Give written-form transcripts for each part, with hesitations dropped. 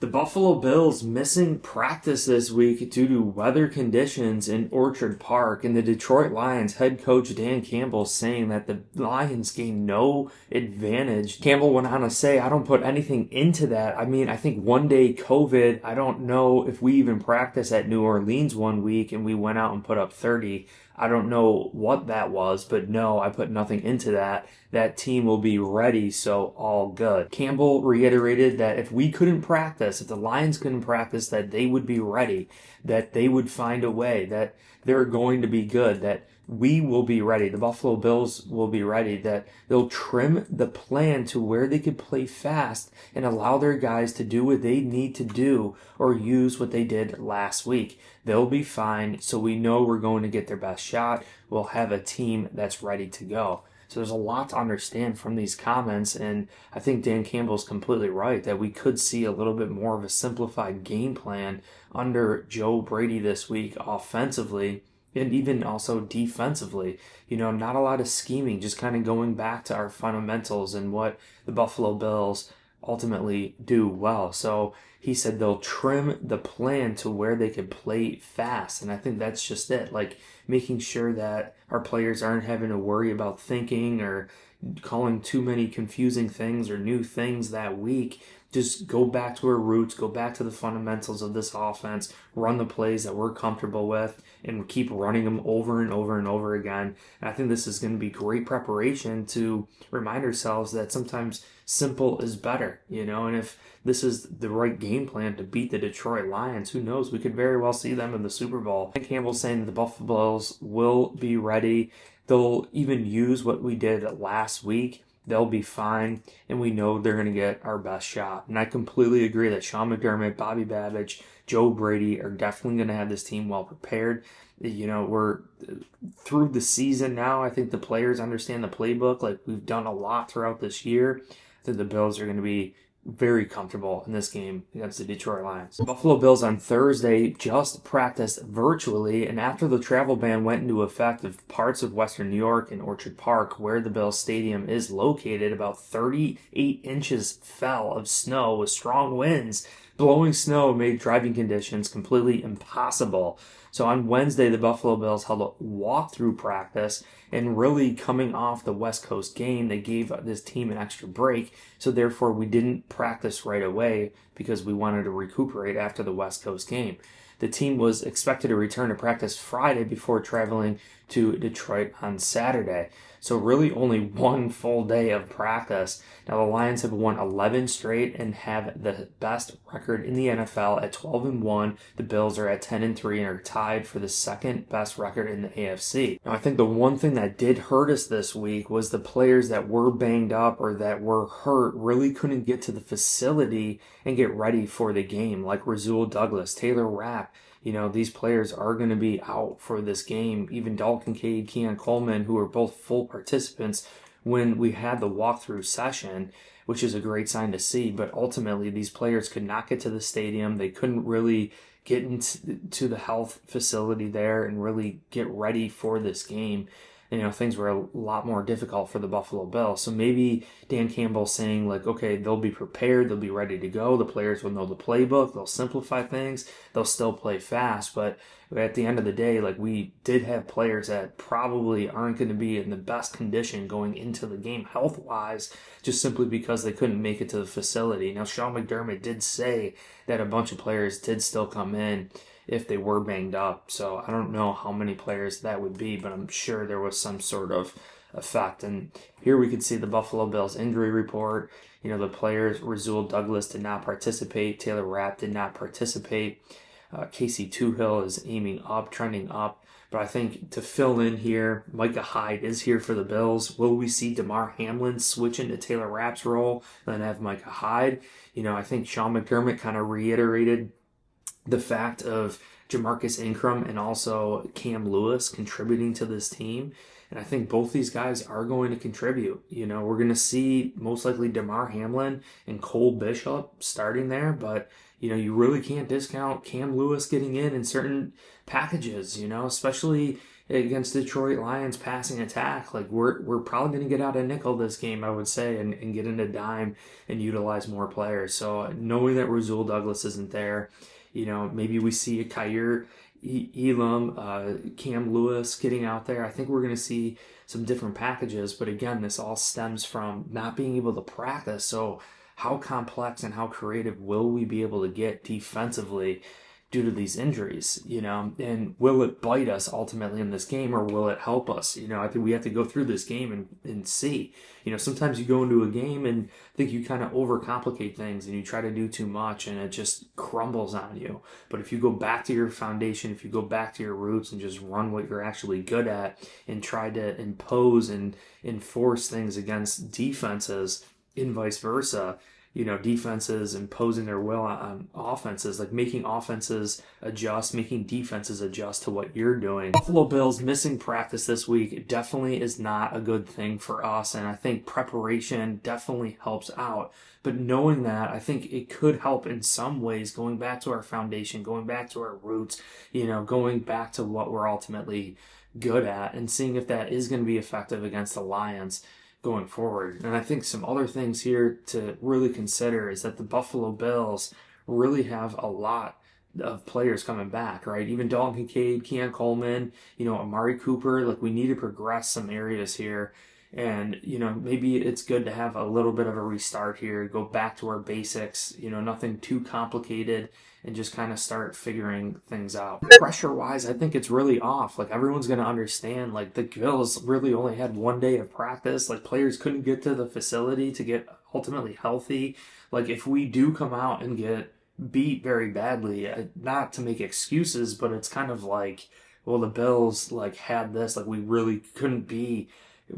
The Buffalo Bills missing practice this week due to weather conditions in Orchard Park, and the Detroit Lions head coach Dan Campbell saying that the Lions gained no advantage. Campbell went on to say, I don't put anything into that. I mean, I think one day COVID, I don't know if we even practiced at New Orleans one week and we went out and put up 30. I don't know what that was, but no, I put nothing into that. That team will be ready, so all good. Campbell reiterated that if we couldn't practice, if the Lions couldn't practice, that they would be ready, that they would find a way, that they're going to be good, that we will be ready. The Buffalo Bills will be ready, that they'll trim the plan to where they could play fast and allow their guys to do what they need to do or use what they did last week. They'll be fine, so we know we're going to get their best shot. We'll have a team that's ready to go. So there's a lot to understand from these comments, and I think Dan Campbell's completely right that we could see a little bit more of a simplified game plan under Joe Brady this week offensively and even also defensively. Not a lot of scheming, just kind of going back to our fundamentals and what the Buffalo Bills ultimately do well. So he said they'll trim the plan to where they can play fast. And I think that's just it. Like making sure that our players aren't having to worry about thinking or calling too many confusing things or new things that week. Just go back to our roots, go back to the fundamentals of this offense, run the plays that we're comfortable with, and keep running them over and over and over again. And I think this is going to be great preparation to remind ourselves that sometimes simple is better, and if this is the right game plan to beat the Detroit Lions, who knows? We could very well see them in the Super Bowl. And Campbell's saying that the Buffalo Bills will be ready. They'll even use what we did last week. They'll be fine, and we know they're going to get our best shot. And I completely agree that Sean McDermott, Bobby Babich, Joe Brady are definitely going to have this team well prepared. We're through the season now. I think the players understand the playbook. Like we've done a lot throughout this year. I think the Bills are going to be very comfortable in this game against the Detroit Lions. The Buffalo Bills on Thursday just practiced virtually, and after the travel ban went into effect of parts of Western New York and Orchard Park, where the Bills Stadium is located, about 38 inches fell of snow with strong winds. Blowing snow made driving conditions completely impossible. So on Wednesday, the Buffalo Bills held a walkthrough practice, and really coming off the West Coast game, they gave this team an extra break. So therefore, we didn't practice right away because we wanted to recuperate after the West Coast game. The team was expected to return to practice Friday before traveling to Detroit on Saturday. So really only one full day of practice. Now the Lions have won 11 straight and have the best record in the NFL at 12-1. The Bills are at 10-3 and are tied for the second best record in the AFC. Now I think the one thing that did hurt us this week was the players that were banged up or that were hurt really couldn't get to the facility and get ready for the game, like Rasul Douglas, Taylor Rapp. These players are going to be out for this game. Even Dalton Cade, Keon Coleman, who are both full participants when we had the walkthrough session, which is a great sign to see. But ultimately, these players could not get to the stadium. They couldn't really get into the health facility there and really get ready for this game. Things were a lot more difficult for the Buffalo Bills. So maybe Dan Campbell saying like, okay, they'll be prepared, they'll be ready to go. The players will know the playbook, they'll simplify things, they'll still play fast. But at the end of the day, like we did have players that probably aren't going to be in the best condition going into the game health-wise, just simply because they couldn't make it to the facility. Now, Sean McDermott did say that a bunch of players did still come in if they were banged up. So I don't know how many players that would be, but I'm sure there was some sort of effect. And here we could see the Buffalo Bills injury report. The players, Rasul Douglas did not participate. Taylor Rapp did not participate. Casey Toohill is aiming up, trending up. But I think to fill in here, Micah Hyde is here for the Bills. Will we see Damar Hamlin switch into Taylor Rapp's role and then have Micah Hyde? I think Sean McDermott kind of reiterated the fact of Jamarcus Ingram and also Cam Lewis contributing to this team. And I think both these guys are going to contribute. We're going to see most likely Damar Hamlin and Cole Bishop starting there, but you really can't discount Cam Lewis getting in certain packages, especially against Detroit Lions passing attack. Like we're probably going to get out of nickel this game, I would say, and get into dime and utilize more players. So knowing that Rasul Douglas isn't there, maybe we see a Kyer Elam, Cam Lewis getting out there. I think we're going to see some different packages, but again, this all stems from not being able to practice. So how complex and how creative will we be able to get defensively due to these injuries, and will it bite us ultimately in this game, or will it help us? I think we have to go through this game and see. Sometimes you go into a game and think you kind of overcomplicate things and you try to do too much and it just crumbles on you. But if you go back to your foundation, if you go back to your roots and just run what you're actually good at and try to impose and enforce things against defenses and vice versa, defenses imposing their will on offenses, like making offenses adjust, making defenses adjust to what you're doing. Buffalo Bills missing practice this week definitely is not a good thing for us, and I think preparation definitely helps out. But knowing that, I think it could help in some ways, going back to our foundation, going back to our roots, going back to what we're ultimately good at and seeing if that is going to be effective against the Lions going forward. And I think some other things here to really consider is that the Buffalo Bills really have a lot of players coming back, right? Even Dalton Kincaid, Keon Coleman, Amari Cooper. Like, we need to progress some areas here. And, maybe it's good to have a little bit of a restart here, go back to our basics, nothing too complicated, and just kind of start figuring things out. Pressure-wise, I think it's really off. Like, everyone's going to understand, like, the Bills really only had 1 day of practice. Like, players couldn't get to the facility to get ultimately healthy. Like, if we do come out and get beat very badly, not to make excuses, but it's kind of like, well, the Bills, like, had this. Like, we really couldn't be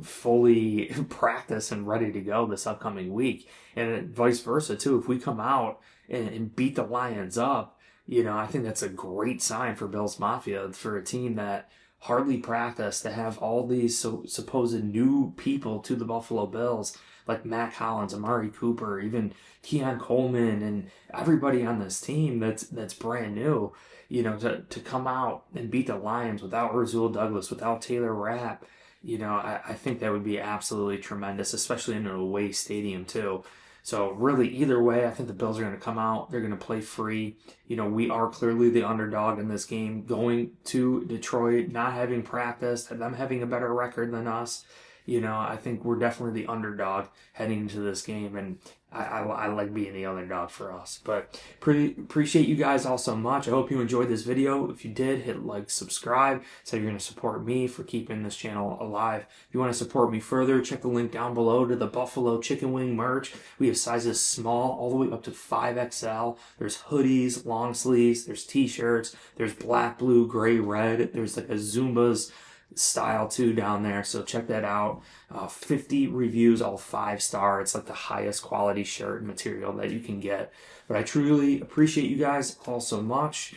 fully practice and ready to go this upcoming week, and vice versa too. If we come out and beat the Lions up, I think that's a great sign for Bills Mafia, for a team that hardly practiced, to have all these supposed new people to the Buffalo Bills, like Matt Collins, Amari Cooper, even Keon Coleman, and everybody on this team that's brand new, to come out and beat the Lions without Rasul Douglas, without Taylor Rapp. I think that would be absolutely tremendous, especially in an away stadium too. So really, either way, I think the Bills are going to come out. They're going to play free. We are clearly the underdog in this game. Going to Detroit, not having practiced, them having a better record than us, I think we're definitely the underdog heading into this game, and I like being the underdog for us. But appreciate you guys all so much. I hope you enjoyed this video. If you did, hit like, subscribe, so you're going to support me for keeping this channel alive. If you want to support me further, check the link down below to the Buffalo Chicken Wing merch. We have sizes small all the way up to 5XL. There's hoodies, long sleeves, there's t-shirts, there's black, blue, gray, red. There's like a Zumba's style too down there, so check that out. 50 reviews, all 5-star. It's like the highest quality shirt material that you can get. But I truly appreciate you guys all so much.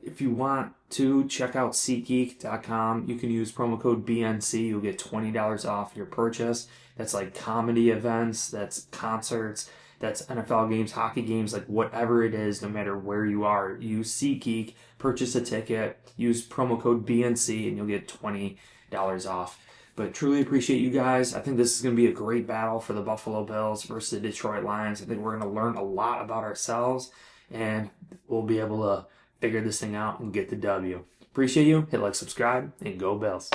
If you want to check out SeatGeek.com, you can use promo code BNC. You'll get $20 off your purchase. That's like comedy events, that's concerts, that's NFL games, hockey games, like whatever it is, no matter where you are. Use SeatGeek, purchase a ticket, use promo code BNC, and you'll get $20 off. But truly appreciate you guys. I think this is going to be a great battle for the Buffalo Bills versus the Detroit Lions. I think we're going to learn a lot about ourselves, and we'll be able to figure this thing out and get the W. Appreciate you. Hit like, subscribe, and go Bills.